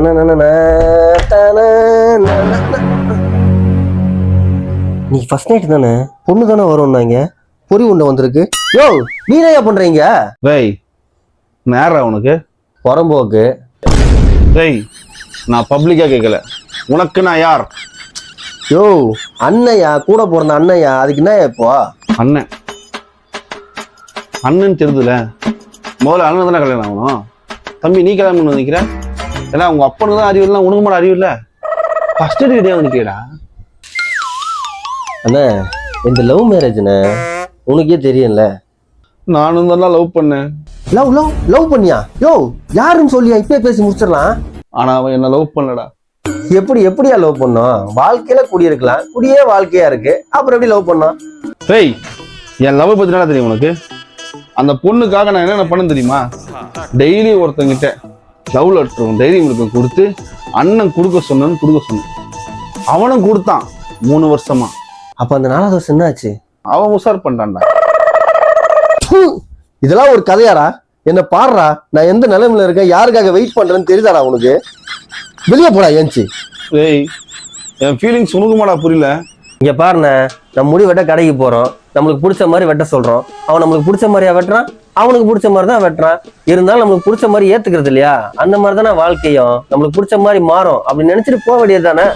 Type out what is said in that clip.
நீ first night தானே பொண்ணு தானே வரும்னாங்க, பொறி உண்டை வந்திருக்கு. யோ நீனையா பண்றீங்க? டேய் நேரா உனக்கு புறம்போக்கு. டேய் நான் பப்ளிக்கா கேட்கல, உனக்கு நான் யார்? யோ அண்ணையா, கூட பிறந்த அண்ணையா, அதுக்கு என்ன இப்போ? அண்ணன் அண்ணன் தெரியுதுல, முதல்ல அண்ணன் தானே கல்யாணம் ஆகணும். தம்பி நீ கல்யாணம் பண்ண நினைக்கிற? ஏன்னா உங்க அப்பனுக்கு தான் அறிவு இல்லை, உனக்கு மட்டும் அறிவு இல்லை. ஃபர்ஸ்ட் டே வந்து கேடா அண்ணே, இந்த லவ் மேரேஜ்ண்ணே, உனக்கே தெரியும்ல. நானும் தான் லவ் பண்ணேன். லவ் லவ் லவ் பண்ணியா? யோ யாருன்னு சொல்லியா, இப்பயே பேசி முடிச்சிடலாம். ஆனா அவன் என்ன லவ் பண்ணலடா. எப்படியா லவ் பண்ணோம்? வாழ்க்கையில குடியிருக்கலாம், குடியே வாழ்க்கையா இருக்கு, அப்புறம் எப்படி லவ் பண்ணோம்? டேய் என் லவ் பத்தி என்ன தெரியும் உனக்கு? அந்த பொண்ணுக்காக நான் என்னென்ன பண்ண தெரியுமா? டெய்லி ஒருத்தங்கிட்ட லவ் லெட்டரும் டைரி மில்க்கும் கொடுத்து அண்ணன் கொடுக்க சொன்னேன். அவனும் கொடுத்தான் 3 வருஷமா. அப்ப அந்த 4வது வருஷம் என்னாச்சு? அவன் உசார் பண்ணிட்டான்டா. இதெல்லாம் ஒரு கதையாடா? என்ன பாடுறா, நான் எந்த நிலைமையில இருக்கேன், யாருக்காக வெயிட் பண்றேன்னு தெரியுதாடா உனக்கு? வெளியே போடா ஏஞ்சி. டேய் என் ஃபீலிங்ஸ் உனக்கு மாடா புரியல. இங்க பாருண்ணே, நம்ம முடி வெட்ட கடைக்கு போறோம், நம்மளுக்கு பிடிச்ச மாதிரி வெட்ட சொல்றோம். அவன் நம்மளுக்கு பிடிச்ச மாதிரியா வெட்டுறான்? அவனுக்கு பிடிச்ச மாதிரி தான் வெட்டுறான். இருந்தாலும் நம்மளுக்கு பிடிச்ச மாதிரி ஏத்துக்கிறது இல்லையா? அந்த மாதிரி தானே வாழ்க்கையும், நம்மளுக்கு பிடிச்ச மாதிரி மாறும் அப்படின்னு நினைச்சிட்டு போக வேண்டியது தானே.